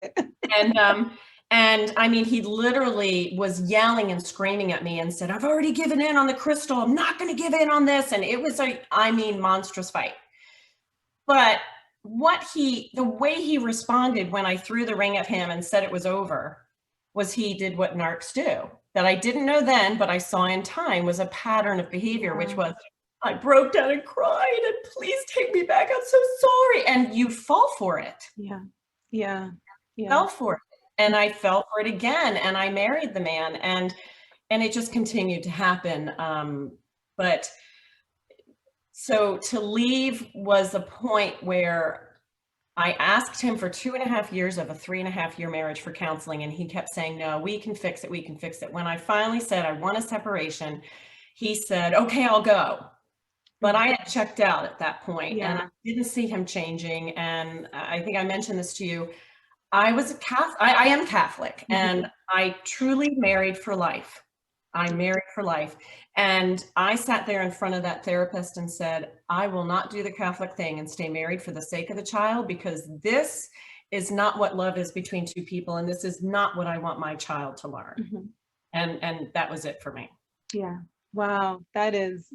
And, and I mean, he literally was yelling and screaming at me and said, "I've already given in on the crystal. I'm not going to give in on this." And it was a, I mean, monstrous fight. But the way he responded when I threw the ring at him and said it was over, was he did what narcs do that I didn't know then, but I saw in time was a pattern of behavior, which was, I broke down and cried and please take me back. I'm so sorry. And you fall for it. Yeah. Yeah. Yeah. Fell for it. And I fell for it again. And I married the man, and it just continued to happen. But so to leave was a point where I asked him for 2.5 years of a 3.5-year marriage for counseling, and he kept saying, "No, we can fix it. We can fix it." When I finally said, "I want a separation," he said, "Okay, I'll go." But I had checked out at that point, and I didn't see him changing. And I think I mentioned this to you. I was a Catholic. I am Catholic, and I truly married for life. I married for life. And I sat there in front of that therapist and said, "I will not do the Catholic thing and stay married for the sake of the child, because this is not what love is between two people. And this is not what I want my child to learn." And that was it for me. Yeah. Wow. That is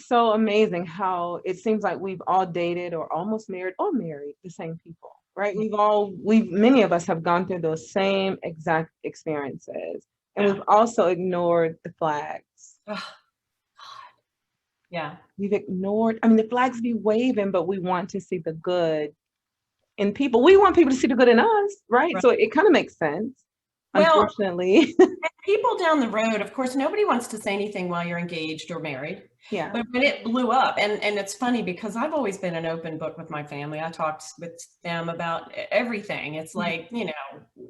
so amazing how it seems like we've all dated or almost married the same people, right? Many of us have gone through those same exact experiences, and we've also ignored the flags. Yeah. We've ignored, I mean, the flags be waving, but we want to see the good in people. We want people to see the good in us, right? So it kind of makes sense. Well, unfortunately. People down the road, of course, nobody wants to say anything while you're engaged or married. Yeah. But when it blew up, and it's funny because I've always been an open book with my family. I talked with them about everything. It's like,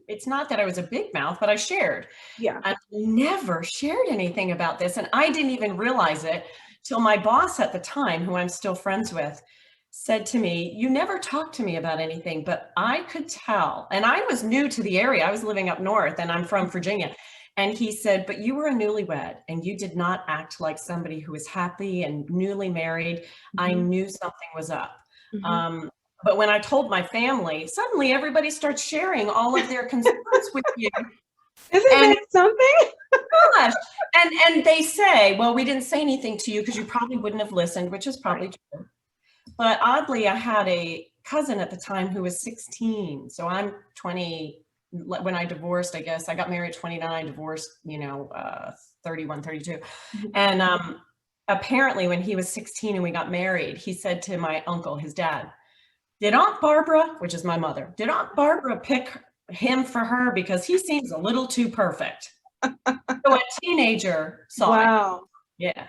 it's not that I was a big mouth, but I shared. Yeah. I never shared anything about this. And I didn't even realize it till my boss at the time, who I'm still friends with, said to me, "You never talked to me about anything," but I could tell. And I was new to the area. I was living up north, and I'm from Virginia. And he said, "But you were a newlywed and you did not act like somebody who was happy and newly married. I knew something was up." But when I told my family, suddenly everybody starts sharing all of their concerns with you. Isn't that something? Gosh. And they say, "Well, we didn't say anything to you because you probably wouldn't have listened," which is probably true. But oddly, I had a cousin at the time who was 16. So I'm 20. When I divorced, I guess I got married at 29, divorced, 31, 32. And apparently when he was 16 and we got married, he said to my uncle, his dad, "Did Aunt Barbara," which is my mother, "did Aunt Barbara pick him for her because he seems a little too perfect?" So a teenager saw it. Yeah.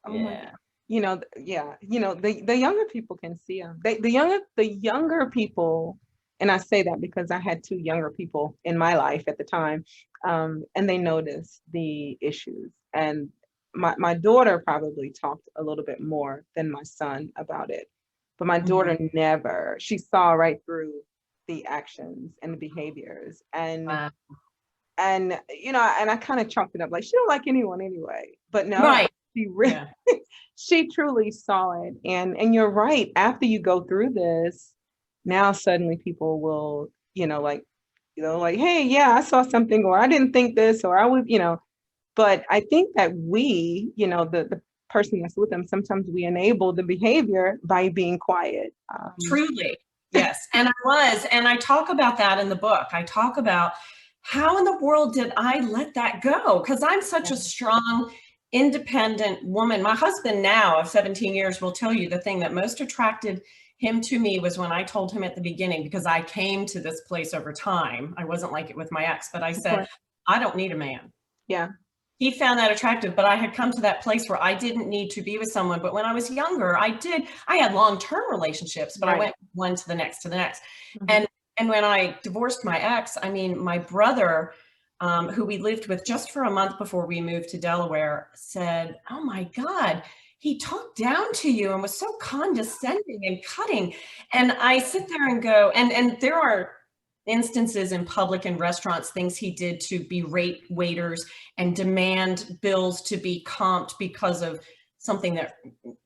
Yeah. The younger people can see them. The younger people, and I say that because I had 2 younger people in my life at the time, and they noticed the issues. And my daughter probably talked a little bit more than my son about it, but my daughter never. She saw right through the actions and the behaviors, and I kind of chalked it up like she don't like anyone anyway. But no, right. She really, she truly saw it. And you're right. After you go through this, now suddenly people will, like, "Hey, yeah, I saw something," or "I didn't think this," or "I would," but I think that we, the person that's with them, sometimes we enable the behavior by being quiet. Truly. Yes. And I talk about that in the book. I talk about how in the world did I let that go? Because I'm such a strong, independent woman. My husband now of 17 years will tell you the thing that most attracted him to me was when I told him at the beginning, because I came to this place over time. I wasn't like it with my ex, but I said, "I don't need a man." Yeah. He found that attractive, but I had come to that place where I didn't need to be with someone. But when I was younger, I had long-term relationships, but I went one to the next to the next. And when I divorced my ex, I mean, my brother, who we lived with just for a month before we moved to Delaware, said, "Oh my God, he talked down to you and was so condescending and cutting." And I sit there and go, and there are instances in public and restaurants, things he did to berate waiters and demand bills to be comped because of something that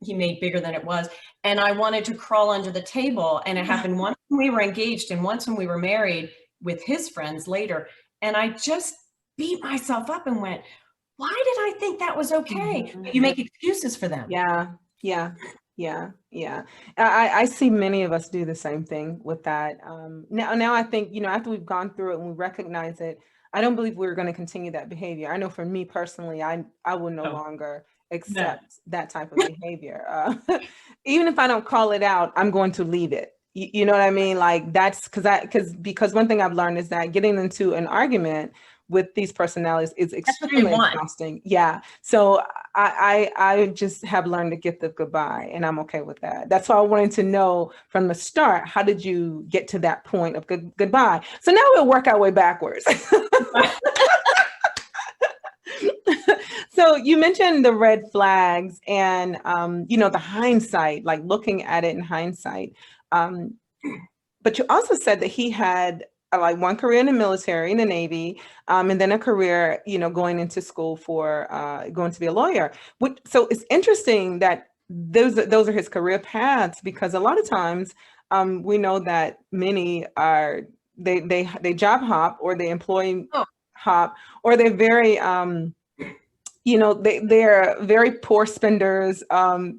he made bigger than it was. And I wanted to crawl under the table. And it happened once when we were engaged and once when we were married with his friends later. And I just beat myself up and went, why did I think that was okay? But you make excuses for them. Yeah, yeah, yeah, yeah. I see many of us do the same thing with that. Now I think, after we've gone through it and we recognize it, I don't believe we're going to continue that behavior. I know for me personally, I will no No. longer accept that type of behavior. Even if I don't call it out, I'm going to leave it. You know what I mean? Like that's because one thing I've learned is that getting into an argument with these personalities is extremely exhausting. Yeah. So I just have learned to get the goodbye, and I'm okay with that. That's why I wanted to know from the start, how did you get to that point of goodbye? So now we'll work our way backwards. So you mentioned the red flags and, the hindsight, like looking at it in hindsight. But you also said that he had like one career in the military, in the Navy, and then a career, going into school for going to be a lawyer. So it's interesting that those are his career paths, because a lot of times we know that many are they job hop, or they employee hop, or they're very they're very poor spenders.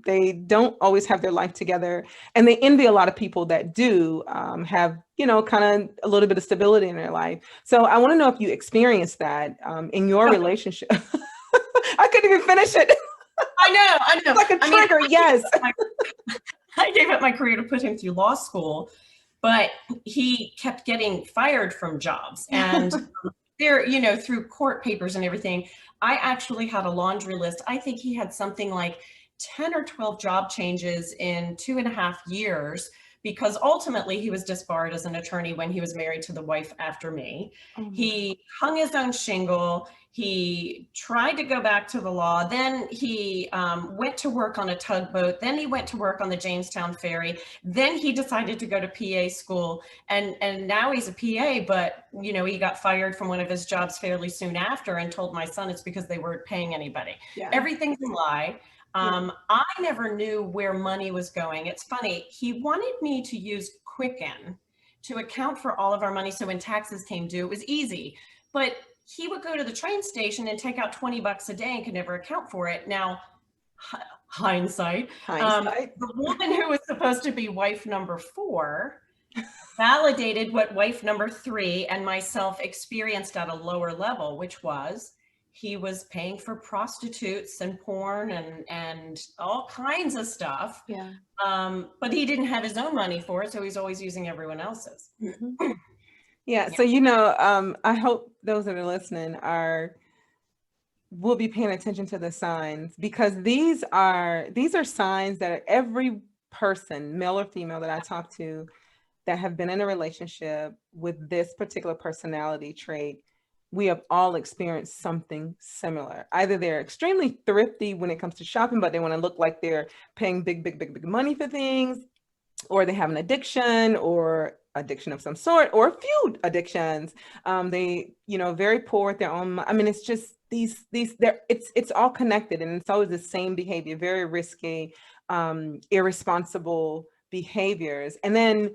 They don't always have their life together, and they envy a lot of people that do have, kind of a little bit of stability in their life. So I want to know if you experienced that in your relationship. I couldn't even finish it. I know. It's like a trigger. Yes. I gave up my career to put him through law school, but he kept getting fired from jobs, and there, through court papers and everything. I actually had a laundry list. I think he had something like 10 or 12 job changes in 2.5 years, because ultimately he was disbarred as an attorney when he was married to the wife after me. He hung his own shingle. He tried to go back to the law. Then he went to work on a tugboat. Then he went to work on the Jamestown ferry. Then he decided to go to PA school. And now he's a PA, but he got fired from one of his jobs fairly soon after, and told my son it's because they weren't paying anybody. Yeah. Everything's a lie. I never knew where money was going. It's funny. He wanted me to use Quicken to account for all of our money. So when taxes came due, it was easy. But he would go to the train station and take out $20 a day and could never account for it. Now, hindsight. The woman who was supposed to be wife number 4 validated what wife number 3 and myself experienced at a lower level, which was he was paying for prostitutes and porn and all kinds of stuff. Yeah. But he didn't have his own money for it, so he's always using everyone else's. Mm-hmm. Yeah. So, I hope those that are listening will be paying attention to the signs, because these are signs that every person, male or female, that I talk to that have been in a relationship with this particular personality trait, we have all experienced something similar. Either they're extremely thrifty when it comes to shopping, but they want to look like they're paying big money for things, or they have an addiction of some sort, or a few addictions. They, very poor at their own. I mean, it's just it's all connected, and it's always the same behavior, very risky, irresponsible behaviors. And then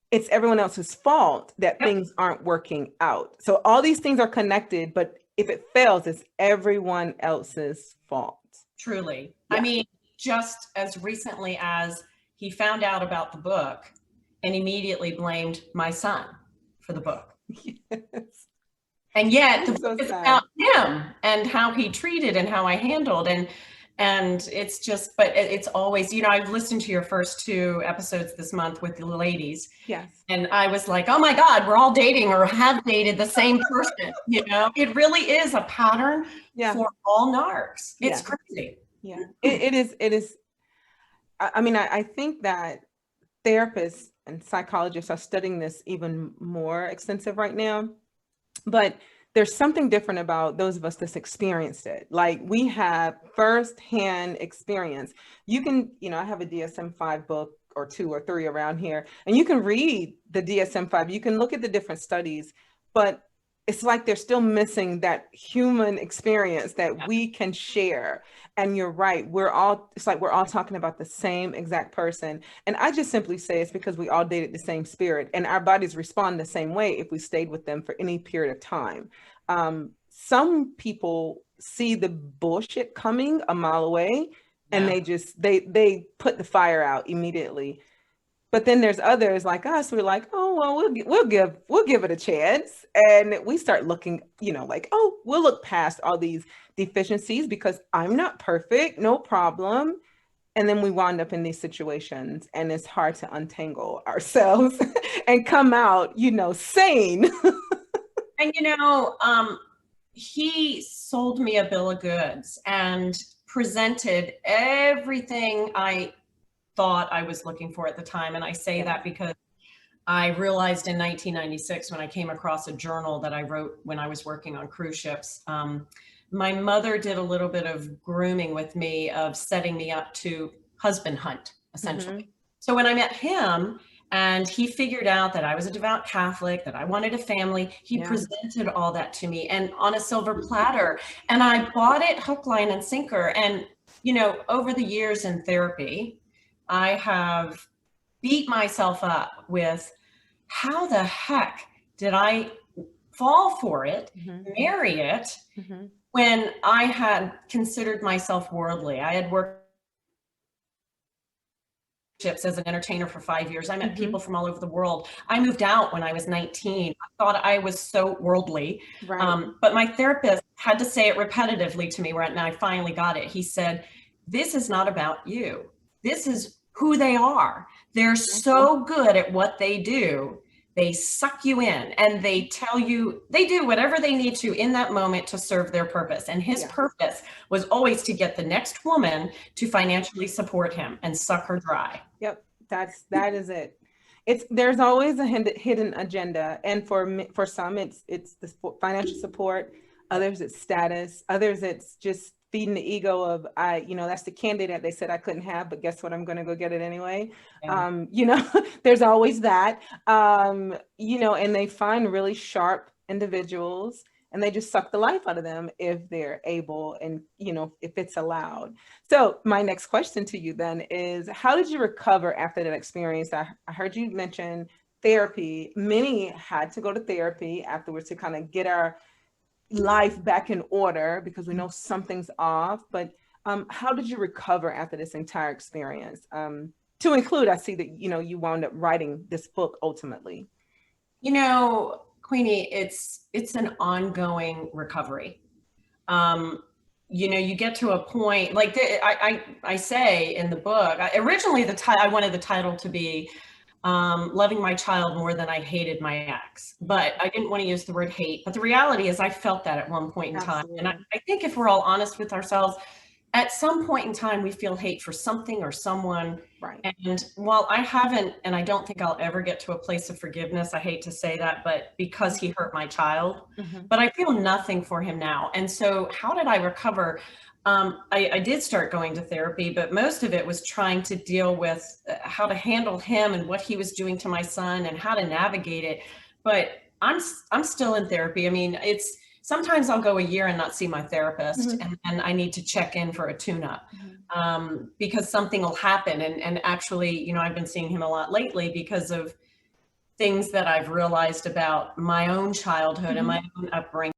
it's everyone else's fault that things aren't working out. So all these things are connected, but if it fails, it's everyone else's fault. Truly. Yeah. I mean, just as recently as he found out about the book and immediately blamed my son for the book. Yes. And yet the book is about him and how he treated and how I handled. And it's just, but it's always, I've listened to your first 2 episodes this month with the ladies. Yes. And I was like, oh my God, we're all dating or have dated the same person. It really is a pattern for all narcs. It's crazy. Yeah, it is. I mean, I think that therapists and psychologists are studying this even more extensive right now, but there's something different about those of us that's experienced it. Like, we have firsthand experience. You can, I have a DSM-5 book or 2 or 3 around here, and you can read the DSM-5. You can look at the different studies, but it's like they're still missing that human experience that Yeah. we can share. And you're right. It's like we're all talking about the same exact person. And I just simply say it's because we all dated the same spirit and our bodies respond the same way if we stayed with them for any period of time. Some people see the bullshit coming a mile away and Yeah. they put the fire out immediately. But then there's others like us. We're like, oh well, we'll give it a chance, and we start looking, like, oh, we'll look past all these deficiencies because I'm not perfect, no problem. And then we wind up in these situations, and it's hard to untangle ourselves and come out, sane. And he sold me a bill of goods and presented everything I thought I was looking for at the time. And I say that because I realized in 1996 when I came across a journal that I wrote when I was working on cruise ships. My mother did a little bit of grooming with me, of setting me up to husband hunt, essentially. So when I met him and he figured out that I was a devout Catholic, that I wanted a family, he presented all that to me and on a silver platter. And I bought it hook, line, and sinker. And, over the years in therapy, I have beat myself up with how the heck did I fall for it, marry it, when I had considered myself worldly. I had worked as an entertainer for 5 years. I met people from all over the world. I moved out when I was 19. I thought I was so worldly. Right. But my therapist had to say it repetitively to me, and I finally got it. He said, this is not about you. This is who they are. They're so good at what they do. They suck you in and they tell you they do whatever they need to in that moment to serve their purpose. And his purpose was always to get the next woman to financially support him and suck her dry. Yep. That is it. There's always a hidden agenda. And for some, it's the financial support. Others, it's status. Others, it's just feeding the ego of, that's the candy that they said I couldn't have, but guess what? I'm going to go get it anyway. Yeah. There's always that, and they find really sharp individuals and they just suck the life out of them if they're able and, if it's allowed. So my next question to you then is, how did you recover after that experience? I heard you mention therapy. Many had to go to therapy afterwards to kind of get our life back in order because we know something's off. But how did you recover after this entire experience? To include, I see that, you wound up writing this book ultimately. Queenie, it's an ongoing recovery. You get to a point like I say in the book, originally I wanted the title to be loving my child more than I hated my ex, but I didn't want to use the word hate. But the reality is I felt that at one point in time. And I think if we're all honest with ourselves, at some point in time, we feel hate for something or someone. Right. And while I haven't, and I don't think I'll ever get to a place of forgiveness, I hate to say that, but because he hurt my child, but I feel nothing for him now. And so how did I recover? I did start going to therapy, but most of it was trying to deal with how to handle him and what he was doing to my son and how to navigate it. But I'm still in therapy. I mean, sometimes I'll go a year and not see my therapist, and I need to check in for a tune-up because something will happen. And actually, I've been seeing him a lot lately because of things that I've realized about my own childhood and my own upbringing.